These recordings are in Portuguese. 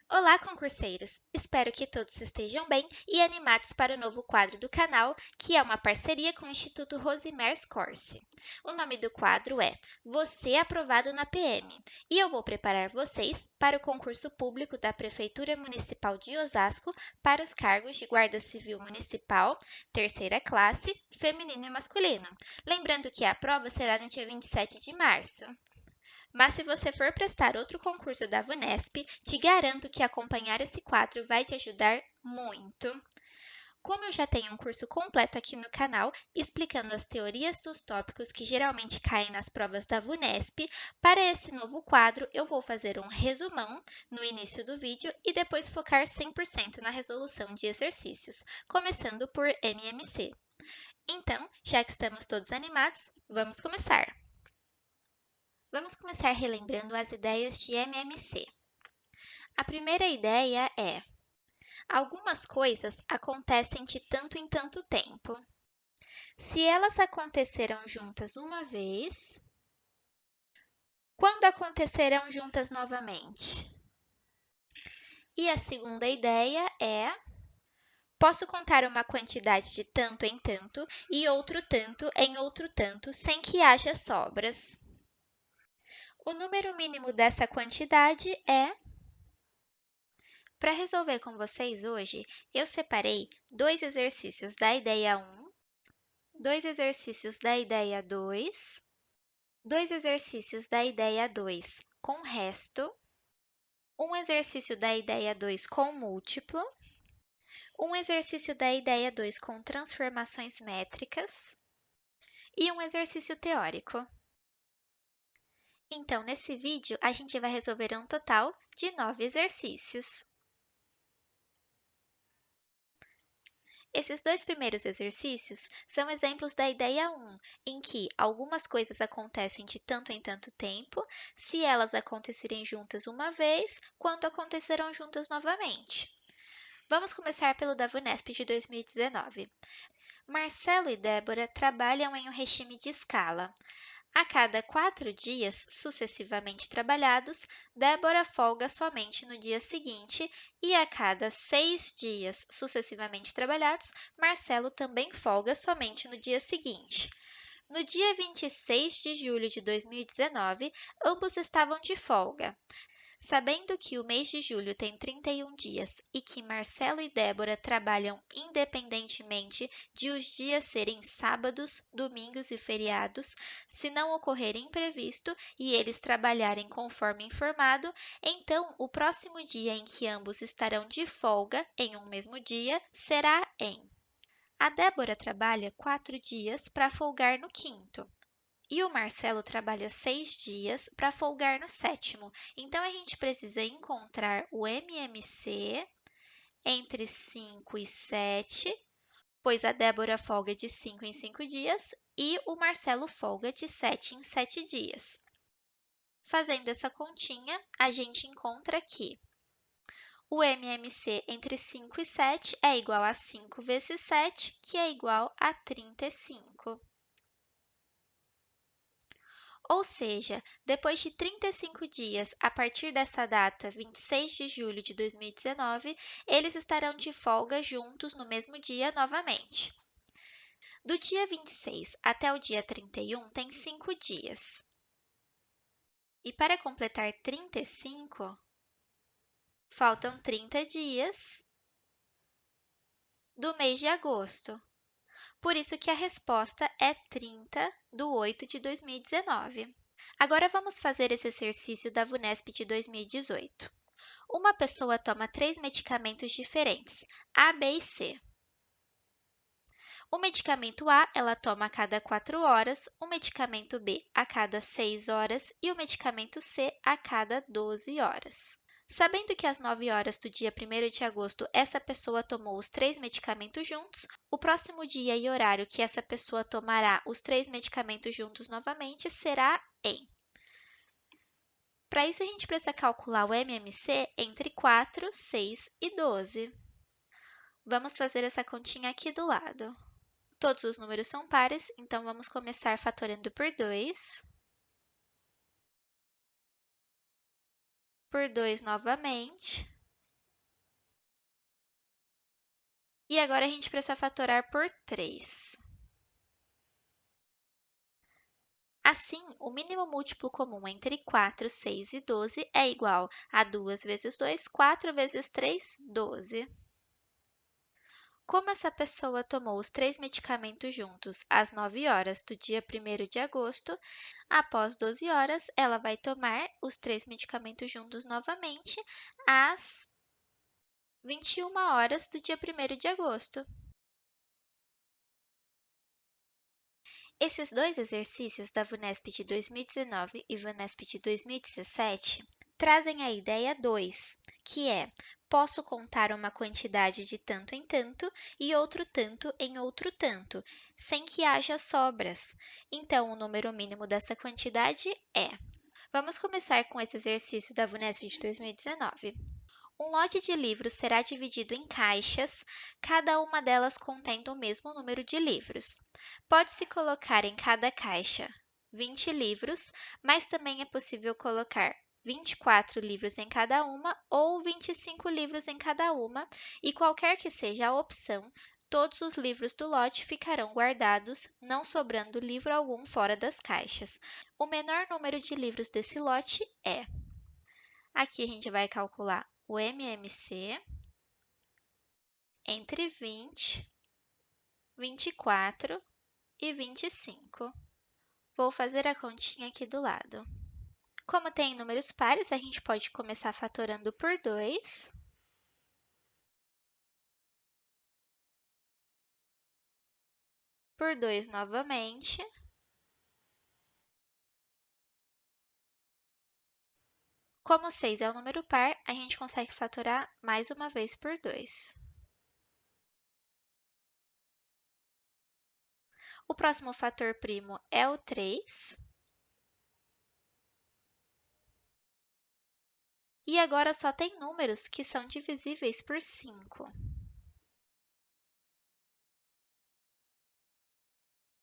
Olá, concurseiros! Espero que todos estejam bem e animados para o novo quadro do canal, que é uma parceria com o Instituto Rosimer Scorse. O nome do quadro é Você Aprovado na PM, e eu vou preparar vocês para o concurso público da Prefeitura Municipal de Osasco para os cargos de Guarda Civil Municipal, terceira classe, feminino e masculino. Lembrando que a prova será no dia 27 de março. Mas se você for prestar outro concurso da VUNESP, te garanto que acompanhar esse quadro vai te ajudar muito. Como eu já tenho um curso completo aqui no canal, explicando as teorias dos tópicos que geralmente caem nas provas da VUNESP, para esse novo quadro eu vou fazer um resumão no início do vídeo e depois focar 100% na resolução de exercícios, começando por MMC. Então, já que estamos todos animados, vamos começar! Vamos começar relembrando as ideias de MMC. A primeira ideia é: algumas coisas acontecem de tanto em tanto tempo. Se elas aconteceram juntas uma vez, quando acontecerão juntas novamente? E a segunda ideia é: posso contar uma quantidade de tanto em tanto e outro tanto em outro tanto sem que haja sobras. O número mínimo dessa quantidade é. Para resolver com vocês hoje, eu separei dois exercícios da ideia 1, dois exercícios da ideia 2, dois exercícios da ideia 2 com resto, um exercício da ideia 2 com múltiplo, um exercício da ideia 2 com transformações métricas e um exercício teórico. Então, nesse vídeo, a gente vai resolver um total de 9 exercícios. Esses dois primeiros exercícios são exemplos da ideia 1, em que algumas coisas acontecem de tanto em tanto tempo, se elas acontecerem juntas uma vez, quando acontecerão juntas novamente. Vamos começar pelo da VUNESP de 2019. Marcelo e Débora trabalham em um regime de escala. A cada 4 dias sucessivamente trabalhados, Débora folga somente no dia seguinte, e a cada 6 dias sucessivamente trabalhados, Marcelo também folga somente no dia seguinte. No dia 26 de julho de 2019, ambos estavam de folga. Sabendo que o mês de julho tem 31 dias e que Marcelo e Débora trabalham independentemente de os dias serem sábados, domingos e feriados, se não ocorrer imprevisto e eles trabalharem conforme informado, então o próximo dia em que ambos estarão de folga em um mesmo dia será em. A Débora trabalha 4 dias para folgar no quinto. E o Marcelo trabalha 6 dias para folgar no sétimo. Então, a gente precisa encontrar o MMC entre 5 e 7, pois a Débora folga de 5 em 5 dias e o Marcelo folga de 7 em 7 dias. Fazendo essa continha, a gente encontra que o MMC entre 5 e 7 é igual a 5 vezes 7, que é igual a 35. Ou seja, depois de 35 dias a partir dessa data, 26 de julho de 2019, eles estarão de folga juntos no mesmo dia novamente. Do dia 26 até o dia 31 tem 5 dias. E para completar 35, faltam 30 dias do mês de agosto. Por isso que a resposta é 30/8 de 2019. Agora vamos fazer esse exercício da VUNESP de 2018. Uma pessoa toma 3 medicamentos diferentes, A, B e C. O medicamento A ela toma a cada 4 horas, o medicamento B a cada 6 horas e o medicamento C a cada 12 horas. Sabendo que às 9 horas do dia 1º de agosto essa pessoa tomou os 3 medicamentos juntos, o próximo dia e horário que essa pessoa tomará os 3 medicamentos juntos novamente será em. Para isso, a gente precisa calcular o MMC entre 4, 6 e 12. Vamos fazer essa continha aqui do lado. Todos os números são pares, então vamos começar fatorando por 2. Por 2 novamente. E agora a gente precisa fatorar por 3. Assim, o mínimo múltiplo comum entre 4, 6 e 12 é igual a 2 vezes 2, 4 vezes 3, 12. Como essa pessoa tomou os 3 medicamentos juntos às 9 horas do dia 1º de agosto, após 12 horas, ela vai tomar os 3 medicamentos juntos novamente às 21 horas do dia 1º de agosto. Esses dois exercícios da VUNESP de 2019 e VUNESP de 2017 trazem a ideia 2, que é: posso contar uma quantidade de tanto em tanto e outro tanto em outro tanto, sem que haja sobras. Então, o número mínimo dessa quantidade é. Vamos começar com esse exercício da VUNESP de 2019. Um lote de livros será dividido em caixas, cada uma delas contendo o mesmo número de livros. Pode-se colocar em cada caixa 20 livros, mas também é possível colocar 24 livros em cada uma ou 25 livros em cada uma, e qualquer que seja a opção, todos os livros do lote ficarão guardados, não sobrando livro algum fora das caixas. O menor número de livros desse lote é. Aqui a gente vai calcular o MMC entre 20, 24 e 25. Vou fazer a continha aqui do lado. Como tem números pares, a gente pode começar fatorando por 2. Por 2 novamente. Como 6 é um número par, a gente consegue fatorar mais uma vez por 2. O próximo fator primo é o 3. E agora só tem números que são divisíveis por 5.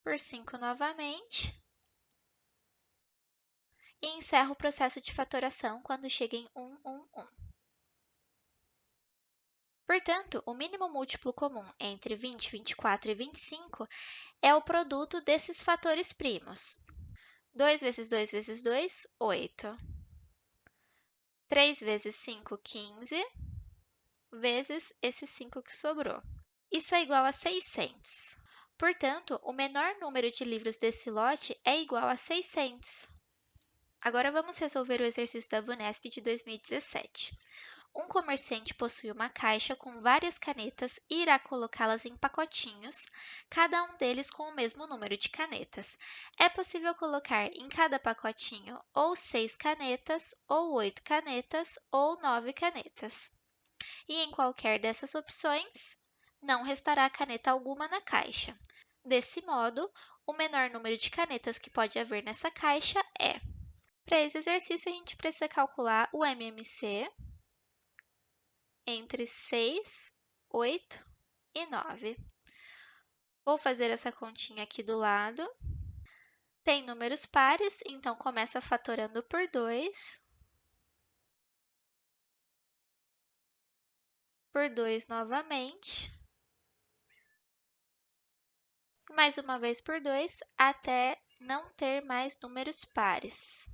Por 5 novamente. E encerro o processo de fatoração quando chega em 1, 1, 1. Portanto, o mínimo múltiplo comum entre 20, 24 e 25 é o produto desses fatores primos. 2 vezes 2 vezes 2, 8. 3 vezes 5, 15, vezes esse 5 que sobrou. Isso é igual a 600. Portanto, o menor número de livros desse lote é igual a 600. Agora vamos resolver o exercício da VUNESP de 2017. Um comerciante possui uma caixa com várias canetas e irá colocá-las em pacotinhos, cada um deles com o mesmo número de canetas. É possível colocar em cada pacotinho ou 6 canetas, ou 8 canetas, ou 9 canetas. E em qualquer dessas opções, não restará caneta alguma na caixa. Desse modo, o menor número de canetas que pode haver nessa caixa é. Para esse exercício, a gente precisa calcular o MMC entre 6, 8 e 9. Vou fazer essa continha aqui do lado. Tem números pares, então começa fatorando por 2. Por 2 novamente. Mais uma vez por 2, até não ter mais números pares.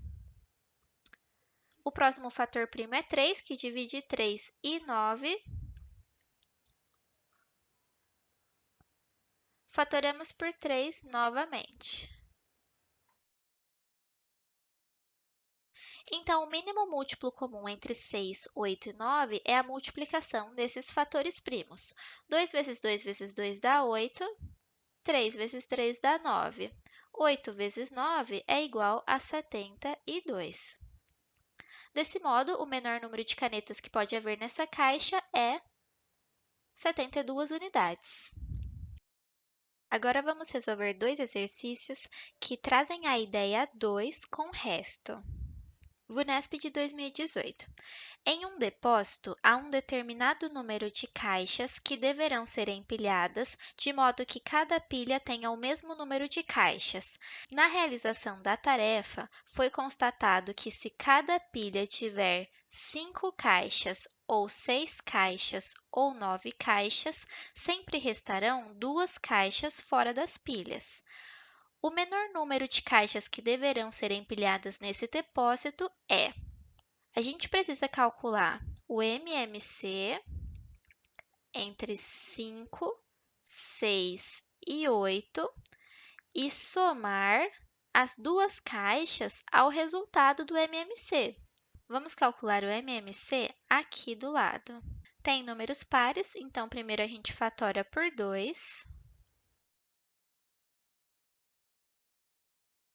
O próximo fator primo é 3, que divide 3 e 9. Fatoramos por 3 novamente. Então, o mínimo múltiplo comum entre 6, 8 e 9 é a multiplicação desses fatores primos. 2 vezes 2 vezes 2 dá 8, 3 vezes 3 dá 9. 8 vezes 9 é igual a 72. Desse modo, o menor número de canetas que pode haver nessa caixa é 72 unidades. Agora vamos resolver dois exercícios que trazem a ideia 2 com resto. VUNESP de 2018. Em um depósito, há um determinado número de caixas que deverão ser empilhadas de modo que cada pilha tenha o mesmo número de caixas. Na realização da tarefa, foi constatado que se cada pilha tiver 5 caixas ou 6 caixas ou 9 caixas, sempre restarão 2 caixas fora das pilhas. O menor número de caixas que deverão ser empilhadas nesse depósito é: a gente precisa calcular o MMC entre 5, 6 e 8 e somar as duas caixas ao resultado do MMC. Vamos calcular o MMC aqui do lado. Tem números pares, então primeiro a gente fatora por 2,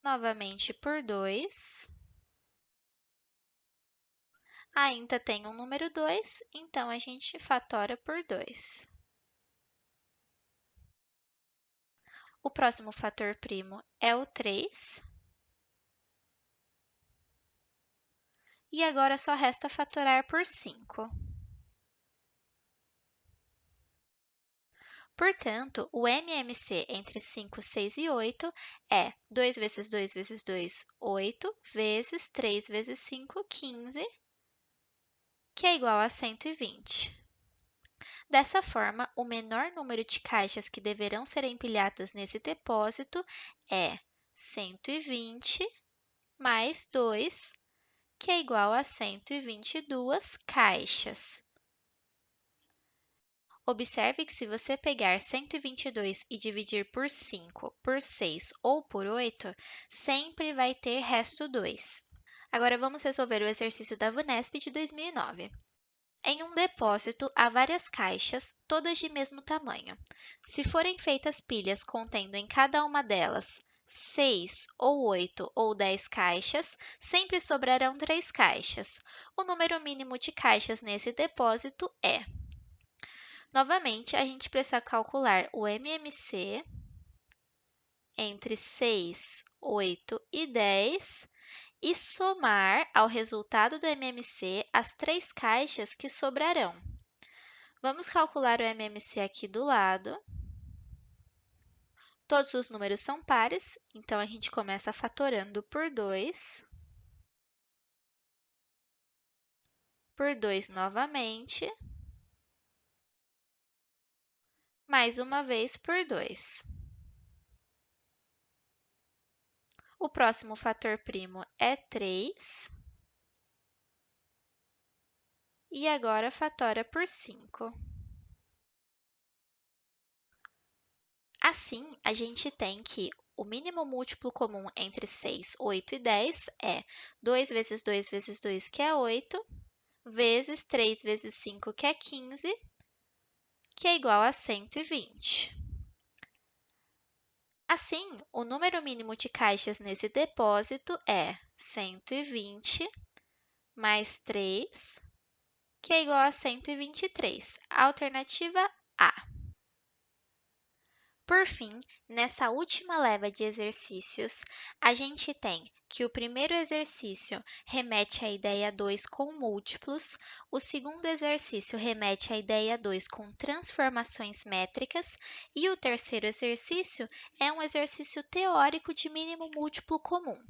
novamente por 2. Ainda tem um número 2, então a gente fatora por 2. O próximo fator primo é o 3. E agora só resta fatorar por 5. Portanto, o MMC entre 5, 6 e 8 é 2 vezes 2 vezes 2, 8, vezes 3 vezes 5, 15, que é igual a 120. Dessa forma, o menor número de caixas que deverão ser empilhadas nesse depósito é 120 mais 2, que é igual a 122 caixas. Observe que se você pegar 122 e dividir por 5, por 6 ou por 8, sempre vai ter resto 2. Agora vamos resolver o exercício da VUNESP de 2009. Em um depósito, há várias caixas, todas de mesmo tamanho. Se forem feitas pilhas contendo em cada uma delas 6 ou 8 ou 10 caixas, sempre sobrarão 3 caixas. O número mínimo de caixas nesse depósito é. Novamente, a gente precisa calcular o MMC entre 6, 8 e 10 e somar ao resultado do MMC as 3 caixas que sobrarão. Vamos calcular o MMC aqui do lado. Todos os números são pares, então a gente começa fatorando por 2, por 2 novamente, mais uma vez por 2. O próximo fator primo é 3. E agora fatora por 5. Assim, a gente tem que o mínimo múltiplo comum entre 6, 8 e 10 é 2 vezes 2 vezes 2, que é 8, vezes 3 vezes 5, que é 15, que é igual a 120. Assim, o número mínimo de caixas nesse depósito é 120 mais 3, que é igual a 123. Alternativa A. Por fim, nessa última leva de exercícios, a gente tem que o primeiro exercício remete à ideia 2 com múltiplos, o segundo exercício remete à ideia 2 com transformações métricas e o terceiro exercício é um exercício teórico de mínimo múltiplo comum.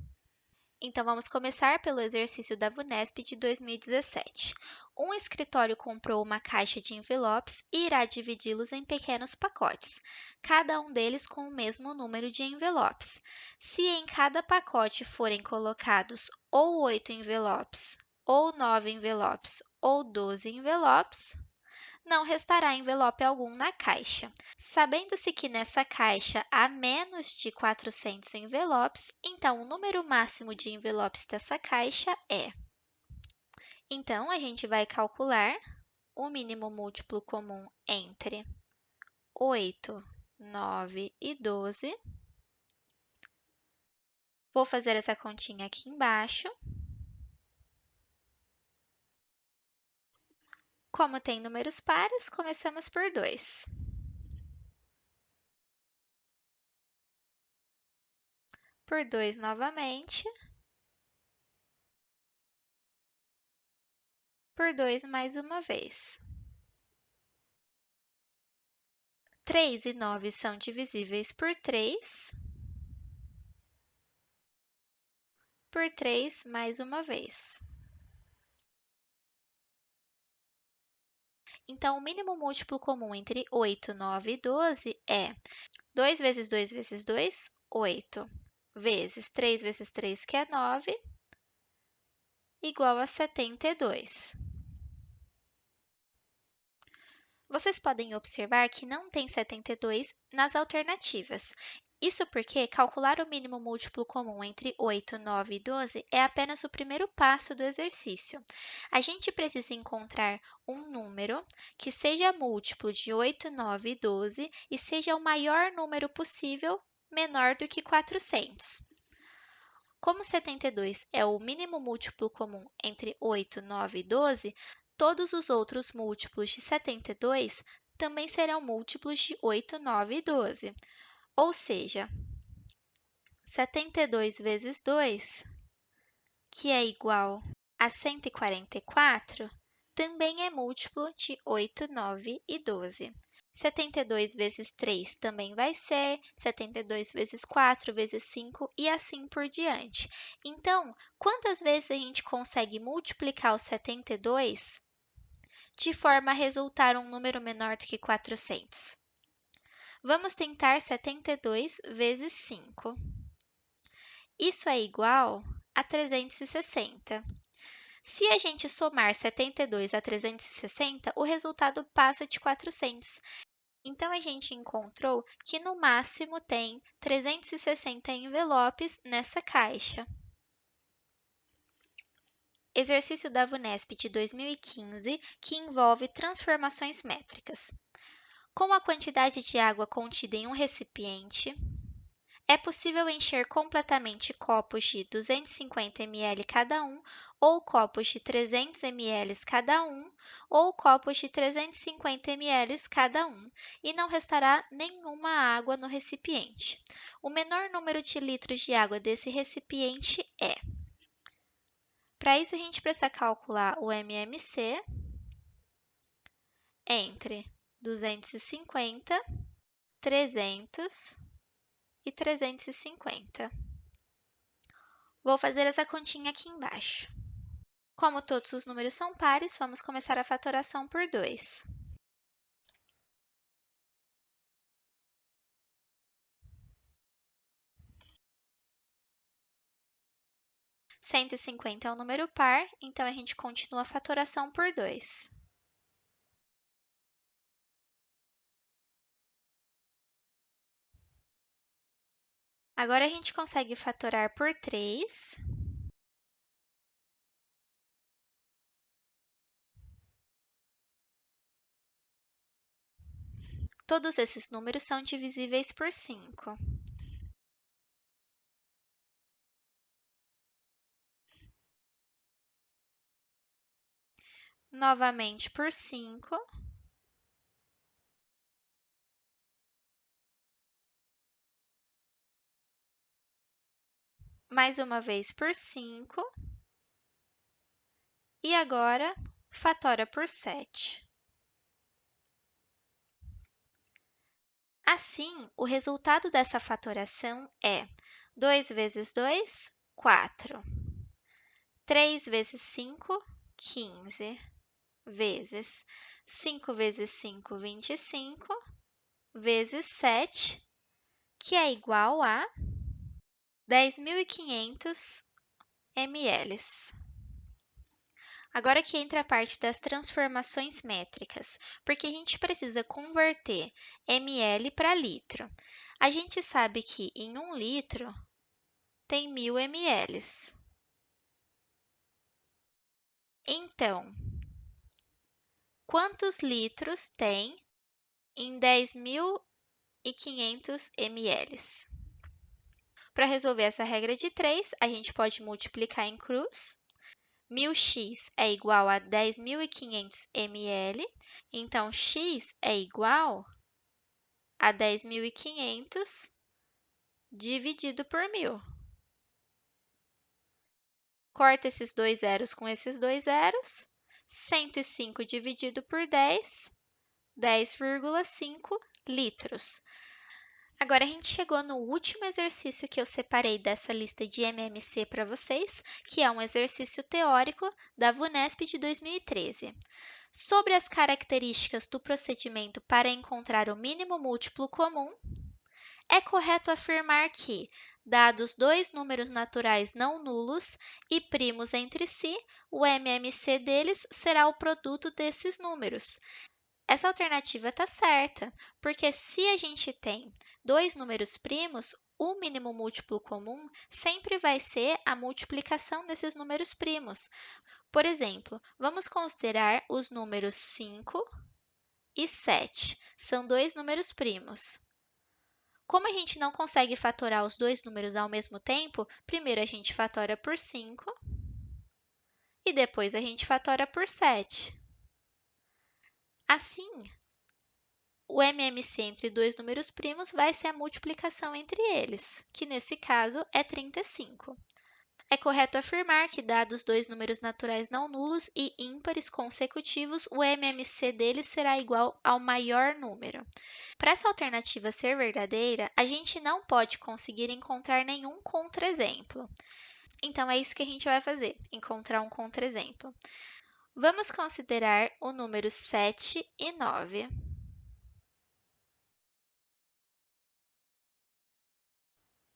Então, vamos começar pelo exercício da VUNESP de 2017. Um escritório comprou uma caixa de envelopes e irá dividi-los em pequenos pacotes, cada um deles com o mesmo número de envelopes. Se em cada pacote forem colocados ou 8 envelopes, ou 9 envelopes, ou 12 envelopes, não restará envelope algum na caixa. Sabendo-se que nessa caixa há menos de 400 envelopes, então o número máximo de envelopes dessa caixa é. Então, a gente vai calcular o mínimo múltiplo comum entre 8, 9 e 12. Vou fazer essa continha aqui embaixo. Como tem números pares, começamos por 2. Por 2 novamente, por 2 mais uma vez. 3 e 9 são divisíveis por 3 mais uma vez. Então, o mínimo múltiplo comum entre 8, 9 e 12 é 2 vezes 2 vezes 2, 8, vezes 3 vezes 3, que é 9, igual a 72. Vocês podem observar que não tem 72 nas alternativas. Isso porque calcular o mínimo múltiplo comum entre 8, 9 e 12 é apenas o primeiro passo do exercício. A gente precisa encontrar um número que seja múltiplo de 8, 9 e 12 e seja o maior número possível, menor do que 400. Como 72 é o mínimo múltiplo comum entre 8, 9 e 12, todos os outros múltiplos de 72 também serão múltiplos de 8, 9 e 12. Ou seja, 72 vezes 2, que é igual a 144, também é múltiplo de 8, 9 e 12. 72 vezes 3 também vai ser, 72 vezes 4 vezes 5 e assim por diante. Então, quantas vezes a gente consegue multiplicar o 72 de forma a resultar um número menor do que 400? Vamos tentar 72 vezes 5. Isso é igual a 360. Se a gente somar 72 a 360, o resultado passa de 400. Então, a gente encontrou que no máximo tem 360 envelopes nessa caixa. Exercício da VUNESP de 2015, que envolve transformações métricas. Com a quantidade de água contida em um recipiente, é possível encher completamente copos de 250 ml cada um, ou copos de 300 ml cada um, ou copos de 350 ml cada um, e não restará nenhuma água no recipiente. O menor número de litros de água desse recipiente é. Para isso, a gente precisa calcular o MMC entre 250, 300 e 350. Vou fazer essa continha aqui embaixo. Como todos os números são pares, vamos começar a fatoração por 2. Cento e 150 é um número par, então a gente continua a fatoração por 2. Agora a gente consegue fatorar por 3. Todos esses números são divisíveis por 5. Novamente por 5. Mais uma vez por 5. E agora, fatora por 7. Assim, o resultado dessa fatoração é 2 vezes 2, 4. 3 vezes 5, 15, vezes 5 vezes 5, 25, vezes 7, que é igual a 10.500 ml. Agora que entra a parte das transformações métricas, porque a gente precisa converter ml para litro. A gente sabe que em 1 litro tem 1.000 ml. Então, quantos litros tem em 10.500 ml? Para resolver essa regra de 3, a gente pode multiplicar em cruz. 1000x é igual a 10.500 ml, então x é igual a 10.500 dividido por 1.000. Corta esses dois zeros com esses dois zeros. 105 dividido por 10, 10,5 litros. Agora, a gente chegou no último exercício que eu separei dessa lista de MMC para vocês, que é um exercício teórico da VUNESP de 2013. Sobre as características do procedimento para encontrar o mínimo múltiplo comum, é correto afirmar que, dados dois números naturais não nulos e primos entre si, o MMC deles será o produto desses números. Essa alternativa está certa, porque se a gente tem dois números primos, o mínimo múltiplo comum sempre vai ser a multiplicação desses números primos. Por exemplo, vamos considerar os números 5 e 7. São dois números primos. Como a gente não consegue fatorar os dois números ao mesmo tempo, primeiro a gente fatora por 5 e depois a gente fatora por 7. Assim, o MMC entre dois números primos vai ser a multiplicação entre eles, que nesse caso é 35. É correto afirmar que, dados dois números naturais não nulos e ímpares consecutivos, o MMC deles será igual ao maior número. Para essa alternativa ser verdadeira, a gente não pode conseguir encontrar nenhum contra-exemplo. Então, é isso que a gente vai fazer, encontrar um contra-exemplo. Vamos considerar o número 7 e 9.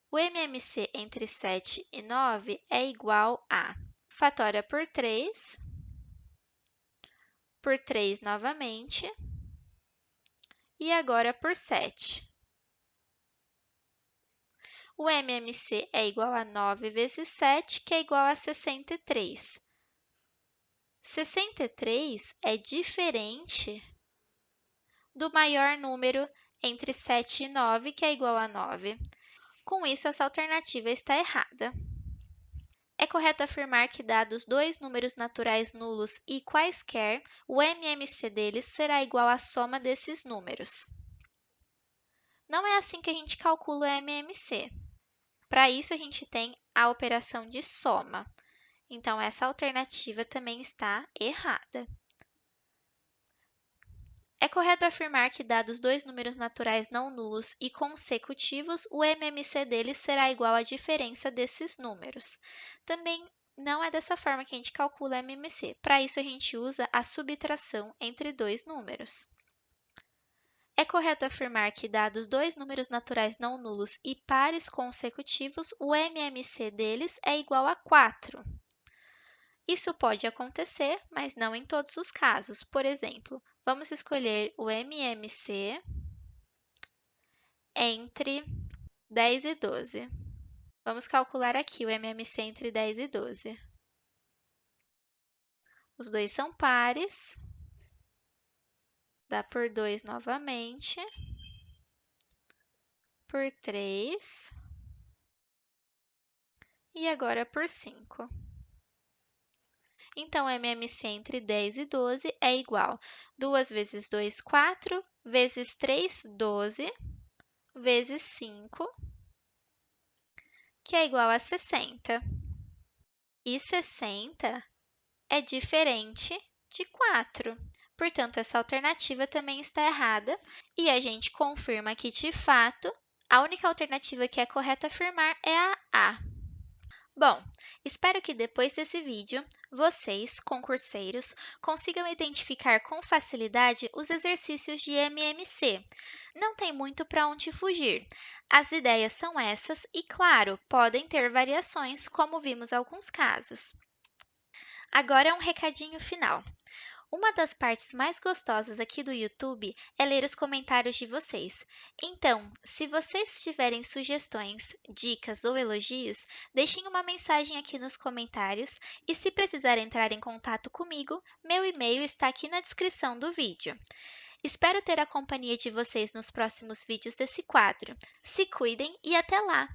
O MMC entre 7 e 9 é igual a fatora por 3 novamente, e agora por 7. O MMC é igual a 9 vezes 7, que é igual a 63. 63 é diferente do maior número entre 7 e 9, que é igual a 9. Com isso, essa alternativa está errada. É correto afirmar que, dados dois números naturais nulos e quaisquer, o MMC deles será igual à soma desses números. Não é assim que a gente calcula o MMC. Para isso, a gente tem a operação de soma. Então, essa alternativa também está errada. É correto afirmar que, dados dois números naturais não nulos e consecutivos, o MMC deles será igual à diferença desses números. Também não é dessa forma que a gente calcula MMC. Para isso, a gente usa a subtração entre dois números. É correto afirmar que, dados dois números naturais não nulos e pares consecutivos, o MMC deles é igual a 4. Isso pode acontecer, mas não em todos os casos. Por exemplo, vamos escolher o MMC entre 10 e 12. Vamos calcular aqui o MMC entre 10 e 12. Os dois são pares, dá por 2 novamente, por 3 e agora por 5. Então, MMC entre 10 e 12 é igual a 2 vezes 2, 4, vezes 3, 12, vezes 5, que é igual a 60. E 60 é diferente de 4. Portanto, essa alternativa também está errada e a gente confirma que, de fato, a única alternativa que é correta afirmar é a A. Bom, espero que depois desse vídeo, vocês, concurseiros, consigam identificar com facilidade os exercícios de MMC. Não tem muito para onde fugir. As ideias são essas e, claro, podem ter variações, como vimos em alguns casos. Agora um recadinho final. Uma das partes mais gostosas aqui do YouTube é ler os comentários de vocês. Então, se vocês tiverem sugestões, dicas ou elogios, deixem uma mensagem aqui nos comentários e, se precisar entrar em contato comigo, meu e-mail está aqui na descrição do vídeo. Espero ter a companhia de vocês nos próximos vídeos desse quadro. Se cuidem e até lá!